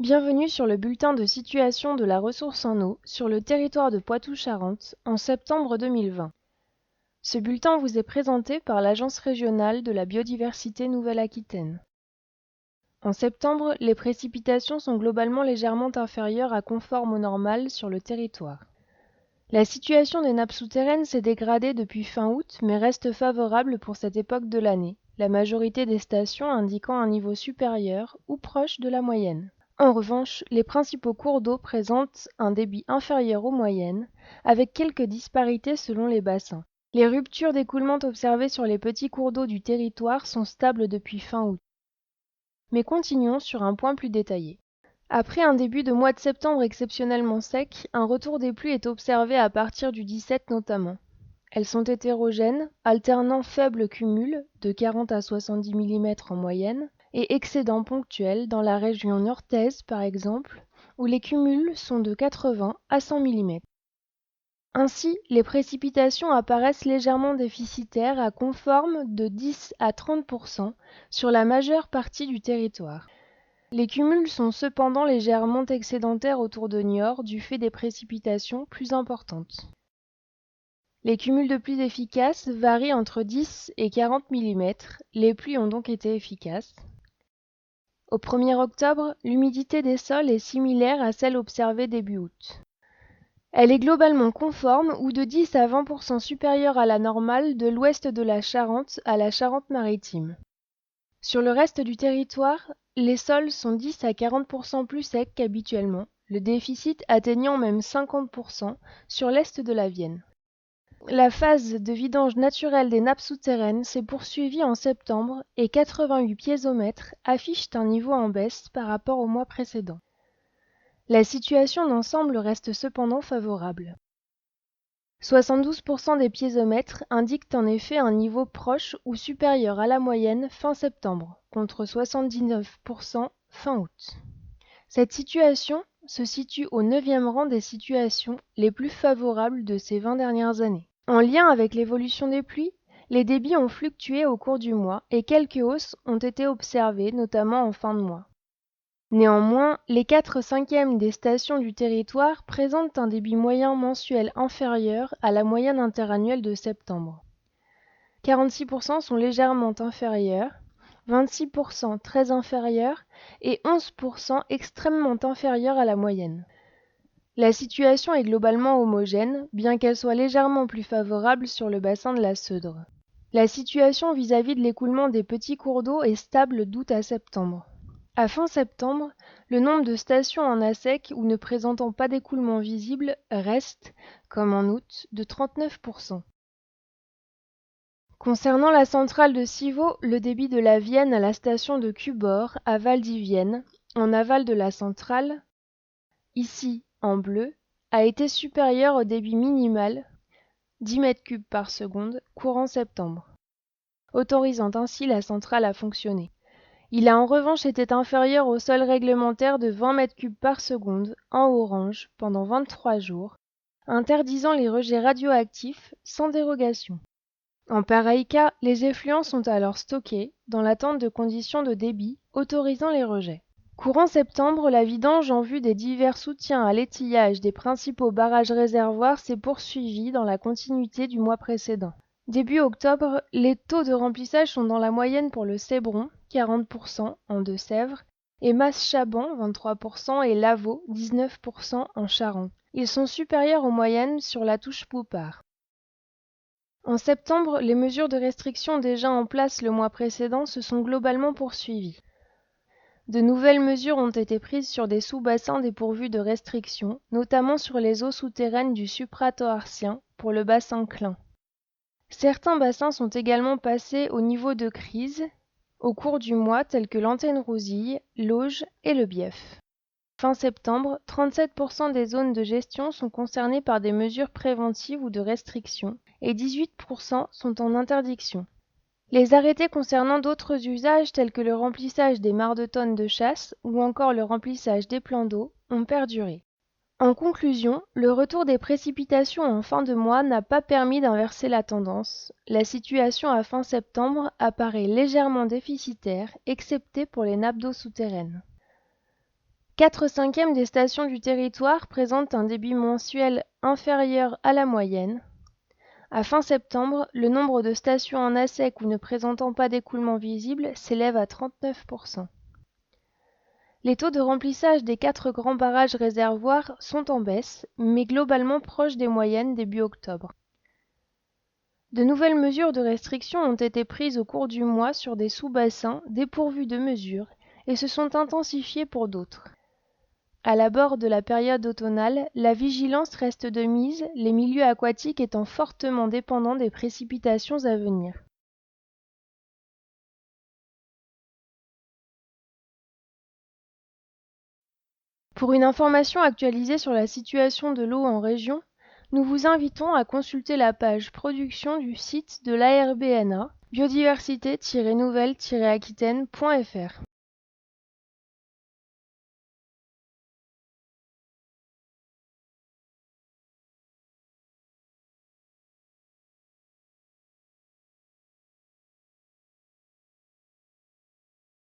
Bienvenue sur le bulletin de situation de la ressource en eau sur le territoire de Poitou-Charentes en septembre 2020. Ce bulletin vous est présenté par l'Agence régionale de la biodiversité Nouvelle-Aquitaine. En septembre, les précipitations sont globalement légèrement inférieures à conformes au normal sur le territoire. La situation des nappes souterraines s'est dégradée depuis fin août mais reste favorable pour cette époque de l'année, la majorité des stations indiquant un niveau supérieur ou proche de la moyenne. En revanche, les principaux cours d'eau présentent un débit inférieur aux moyennes, avec quelques disparités selon les bassins. Les ruptures d'écoulement observées sur les petits cours d'eau du territoire sont stables depuis fin août. Mais continuons sur un point plus détaillé. Après un début de mois de septembre exceptionnellement sec, un retour des pluies est observé à partir du 17 notamment. Elles sont hétérogènes, alternant faibles cumuls de 40 à 70 mm en moyenne, et excédents ponctuels dans la région niortaise par exemple, où les cumuls sont de 80 à 100 mm. Ainsi, les précipitations apparaissent légèrement déficitaires à conforme de 10 à 30% sur la majeure partie du territoire. Les cumuls sont cependant légèrement excédentaires autour de Niort du fait des précipitations plus importantes. Les cumuls de pluies efficaces varient entre 10 et 40 mm, les pluies ont donc été efficaces. Au 1er octobre, l'humidité des sols est similaire à celle observée début août. Elle est globalement conforme ou de 10 à 20% supérieure à la normale de l'ouest de la Charente à la Charente-Maritime. Sur le reste du territoire, les sols sont 10 à 40% plus secs qu'habituellement, le déficit atteignant même 50% sur l'est de la Vienne. La phase de vidange naturelle des nappes souterraines s'est poursuivie en septembre et 88 piézomètres affichent un niveau en baisse par rapport au mois précédent. La situation d'ensemble reste cependant favorable. 72% des piézomètres indiquent en effet un niveau proche ou supérieur à la moyenne fin septembre, contre 79% fin août. Cette situation se situe au 9e rang des situations les plus favorables de ces 20 dernières années. En lien avec l'évolution des pluies, les débits ont fluctué au cours du mois et quelques hausses ont été observées, notamment en fin de mois. Néanmoins, les 4/5 des stations du territoire présentent un débit moyen mensuel inférieur à la moyenne interannuelle de septembre. 46% sont légèrement inférieurs, 26% très inférieurs et 11% extrêmement inférieurs à la moyenne. La situation est globalement homogène, bien qu'elle soit légèrement plus favorable sur le bassin de la Seudre. La situation vis-à-vis de l'écoulement des petits cours d'eau est stable d'août à septembre. À fin septembre, le nombre de stations en assec ou ne présentant pas d'écoulement visible reste, comme en août, de 39%. Concernant la centrale de Civaux, le débit de la Vienne à la station de Cubord, à Val-d'Yvienne, en aval de la centrale, ici en bleu, a été supérieur au débit minimal, 10 m3 par seconde, courant septembre, autorisant ainsi la centrale à fonctionner. Il a en revanche été inférieur au seuil réglementaire de 20 m3 par seconde, en orange, pendant 23 jours, interdisant les rejets radioactifs sans dérogation. En pareil cas, les effluents sont alors stockés, dans l'attente de conditions de débit autorisant les rejets. Courant septembre, la vidange en vue des divers soutiens à l'étillage des principaux barrages réservoirs s'est poursuivie dans la continuité du mois précédent. Début octobre, les taux de remplissage sont dans la moyenne pour le Cébron, 40% en Deux-Sèvres, et Mas-Chaban, 23%, et Lavaux, 19% en Charente. Ils sont supérieurs aux moyennes sur la touche Poupart. En septembre, les mesures de restriction déjà en place le mois précédent se sont globalement poursuivies. De nouvelles mesures ont été prises sur des sous-bassins dépourvus de restrictions, notamment sur les eaux souterraines du supratoarcien pour le bassin Klein. Certains bassins sont également passés au niveau de crise au cours du mois tels que l'Antenne-Rousille, l'Auge et le Bief. Fin septembre, 37% des zones de gestion sont concernées par des mesures préventives ou de restriction et 18% sont en interdiction. Les arrêtés concernant d'autres usages tels que le remplissage des mares de tonnes de chasse ou encore le remplissage des plans d'eau ont perduré. En conclusion, le retour des précipitations en fin de mois n'a pas permis d'inverser la tendance. La situation à fin septembre apparaît légèrement déficitaire, excepté pour les nappes d'eau souterraines. 4/5 des stations du territoire présentent un débit mensuel inférieur à la moyenne. À fin septembre, le nombre de stations en ASEC ou ne présentant pas d'écoulement visible s'élève à 39%. Les taux de remplissage des 4 grands barrages réservoirs sont en baisse, mais globalement proches des moyennes début octobre. De nouvelles mesures de restriction ont été prises au cours du mois sur des sous-bassins dépourvus de mesures et se sont intensifiées pour d'autres. À l'abord de la période automnale, la vigilance reste de mise, les milieux aquatiques étant fortement dépendants des précipitations à venir. Pour une information actualisée sur la situation de l'eau en région, nous vous invitons à consulter la page production du site de l'ARBNA, biodiversité-nouvelle-aquitaine.fr.